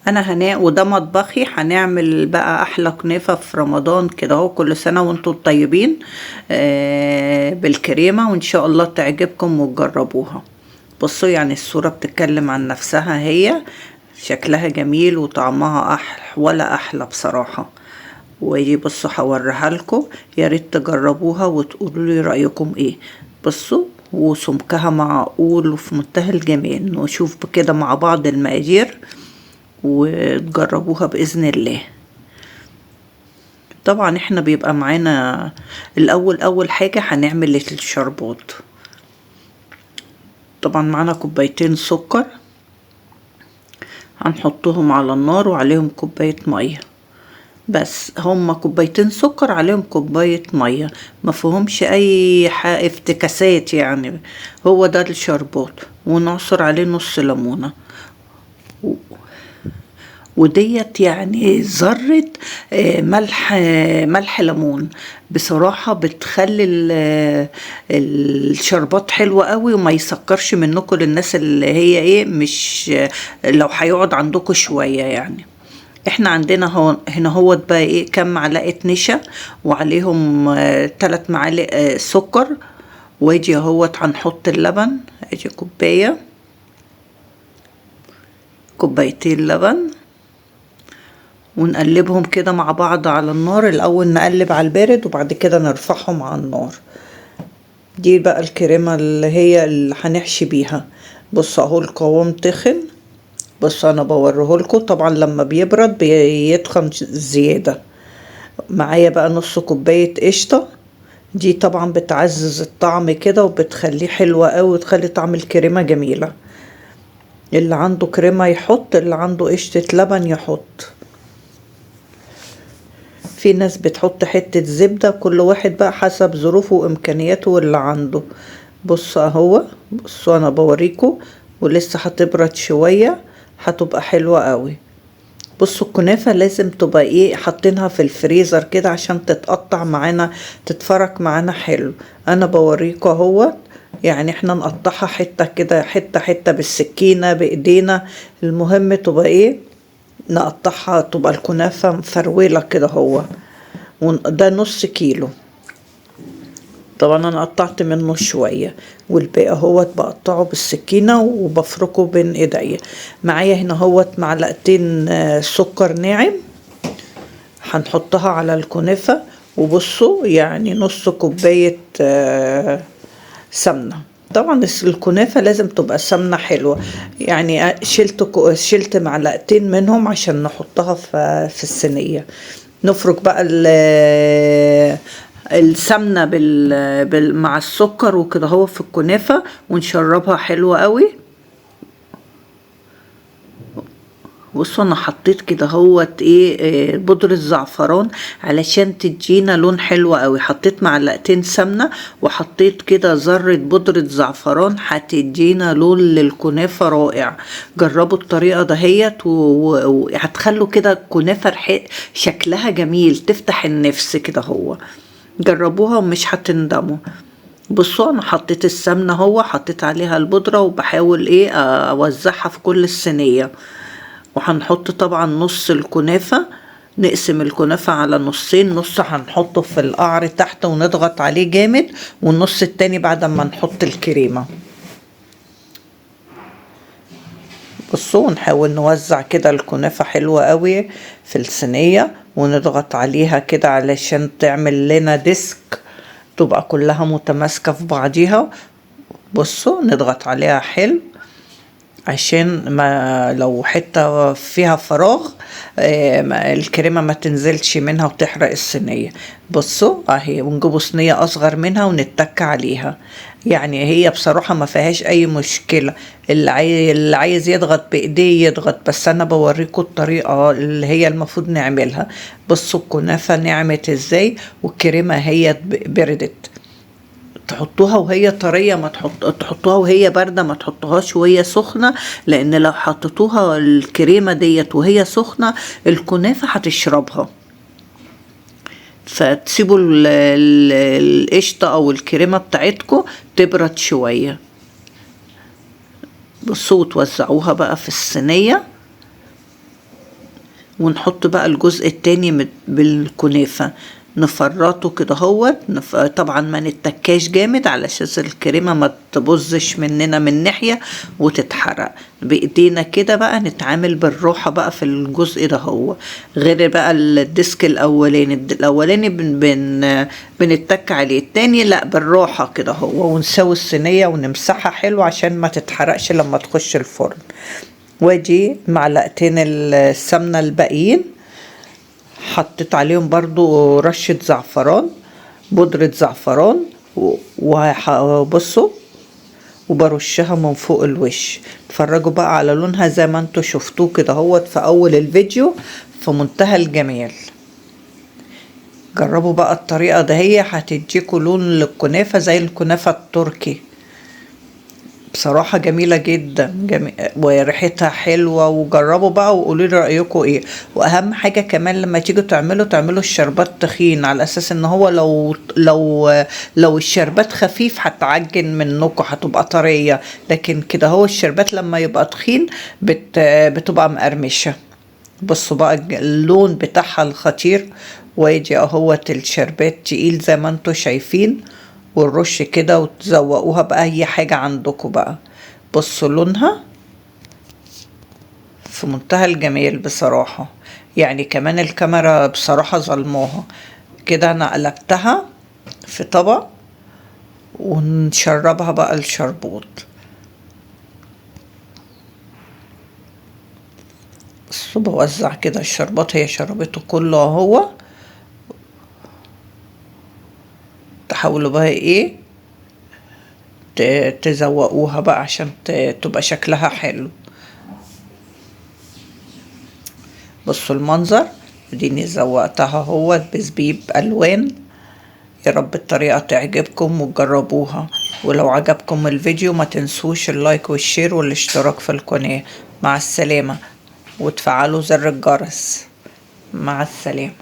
انا هنا وده مطبخي، هنعمل بقى احلى كنافة في رمضان كده اهو. كل سنة وانتم طيبين. بالكريمة، وان شاء الله تعجبكم وتجربوها. بصوا يعني الصورة بتتكلم عن نفسها، هي شكلها جميل وطعمها ولا احلى بصراحة. ودي بصوا هوريها لكم، يا ريت تجربوها وتقولوا لي رأيكم ايه. بصوا، وسمكها معقول وفي منتهى الجمال. نشوف كده مع بعض المقادير وتجربوها بإذن الله. طبعا احنا بيبقى معانا الاول، اول حاجة هنعمل الشربات. طبعا معانا كوبايتين سكر، هنحطهم على النار وعليهم كوباية مية. بس هما كوبايتين سكر عليهم كوباية مية، ما فيهمش اي افتكاسات يعني. هو ده الشربات. ونعصر عليه نص ليمونة، وديت يعني ذرة ملح، ملح ليمون. بصراحة بتخلي الشربات حلوة قوي وما يسكرش منكم، للناس اللي هي ايه مش لو هيقعد عندكم شوية يعني. احنا عندنا هنا هو بقى ايه كام معلقة نشا، وعليهم 3 معالق سكر. واجي اهوت هنحط اللبن، اجي كوبايتين لبن، ونقلبهم كده مع بعض على النار. الاول نقلب على البارد وبعد كده نرفعهم على النار. دي بقى الكريمة اللي هنحشي بيها. بص اهو القوام تخن. بص انا بوريهولكوا، طبعا لما بيبرد بيتخن زيادة. معايا بقى نص كوباية قشطة، دي طبعا بتعزز الطعم كده وبتخليه حلوة قوي وتخلي طعم الكريمة جميلة. اللي عنده كريمة يحط، اللي عنده قشطة لبن يحط. في ناس بتحط حتة زبدة، كل واحد بقى حسب ظروفه وامكانياته واللي عنده. بص اهو، بصوا انا بوريكم، ولسه هتبرد شوية هتبقى حلوة قوي. بصوا الكنافة لازم تبقى ايه حاطينها في الفريزر كده عشان تتقطع معانا، تتفرك معانا حلو. انا بوريكم اهو، يعني احنا نقطعها حتة كده، حتة حتة بالسكينة بايدينا. المهم تبقى ايه، نقطعها تبقى الكنافة مفرولة كده هو. ده نص كيلو. طبعا انا قطعت منه شوية، والباقي اهوت بقطعه بالسكينة وبفركه بين ايديا. معايا هنا اهوت معلقتين سكر ناعم، هنحطها على الكنافة. وبصوا يعني نص كوباية سمنة. طبعا الكنافة لازم تبقى سمنة حلوة، يعني شلت معلقتين منهم عشان نحطها في الصينية. نفرك بقى السمنة مع السكر وكده هو في الكنافة، ونشربها حلوة قوي. بصوا انا حطيت كده هوت ايه بودرة زعفران علشان تدينا لون حلو قوي. حطيت معلقتين سمنة وحطيت كده ذرة بودرة زعفران، هتدينا لون للكنافة رائع. جربوا الطريقة دهيت وهتخلوا كده الكنافة شكلها جميل، تفتح النفس كده هو. جربوها ومش هتندموا. بصوا انا حطيت السمنة هو، حطيت عليها البودرة وبحاول ايه اوزعها في كل الصينية. وهنحط طبعا نص الكنافة، نقسم الكنافة على نصين، نص هنحطه في القعر تحت ونضغط عليه جامد، والنص التاني بعد ما نحط الكريمة. بصوا نحاول نوزع كده الكنافة حلوة قوي في الصينية، ونضغط عليها كده علشان تعمل لنا ديسك، تبقى كلها متماسكة في بعضيها. بصوا نضغط عليها حلو عشان ما لو حتة فيها فراغ الكريمة ما تنزلش منها وتحرق الصينية. بصوا اهي، ونجيبوا صينية اصغر منها ونتك عليها. يعني هي بصراحة ما فيهاش اي مشكلة، اللي عايز يضغط بايديه يضغط، بس انا بوريكم الطريقة اللي هي المفروض نعملها. بصوا الكنافة نعمت ازاي، والكريمة هي بردت. تحطوها وهي طرية، ما تحطوها وهي باردة، ما تحطوهاش وهي سخنة، لان لو حطيتوها الكريمة ديت وهي سخنة الكنافة هتشربها. فتسيبوا القشطة او الكريمة بتاعتكم تبرد شوية. بصوا توزعوها بقى في الصينية. ونحط بقى الجزء التاني بالكنافة، نفرطه كده هوت. طبعا ما نتكاش جامد على اساس الكريمة ما تبوظش مننا من ناحية وتتحرق. بايدينا كده بقى نتعامل بالروحة بقى في الجزء ده هو، غير بقى الديسك الاولاني بنتك عليه، التاني لا بالروحة كده هو، ونسوي الصينية ونمسحها حلو عشان ما تتحرقش لما تخش الفرن. واجي معلقتين السمنة الباقيين حطيت عليهم برضو رشة زعفران، بودرة زعفران، وبصوا وبرشها من فوق الوش. اتفرجوا بقى على لونها زي ما انتوا شفتوه كده هوت في اول الفيديو، في منتهى الجمال. جربوا بقى الطريقة ده، هي هتديكوا لون للكنافة زي الكنافة التركي. بصراحة جميلة جدا، وريحتها حلوة. وجربوا بقى وقولوا لي رأيكم ايه. واهم حاجة كمان لما تيجوا تعملوا الشربات تخين، على اساس ان هو لو الشربات خفيف هتعجن منكم هتبقى طرية، لكن كده هو الشربات لما يبقى تخين بتبقى مقرمشة. بصوا بقى اللون بتاعها الخطير. ويجي اهوت الشربات تقيل زي ما انتوا شايفين، والرش كده وتزوقوها بأي حاجة عندكم بقى. بصوا لونها في منتهى الجمال بصراحة، يعني كمان الكاميرا بصراحة ظلموها كده. انا قلبتها في طبق ونشربها بقى الشربوط. بصوا بوزع كده الشربات، هي شربته كله اهو. تحاولوا بقى ايه تزوقوها بقى عشان تبقى شكلها حلو. بصوا المنظر، اديني زوقتها اهو بزبيب الوان. يا رب الطريقة تعجبكم وتجربوها. ولو عجبكم الفيديو ما تنسوش اللايك والشير والاشتراك في القناة. مع السلامة، وتفعلوا زر الجرس. مع السلامة.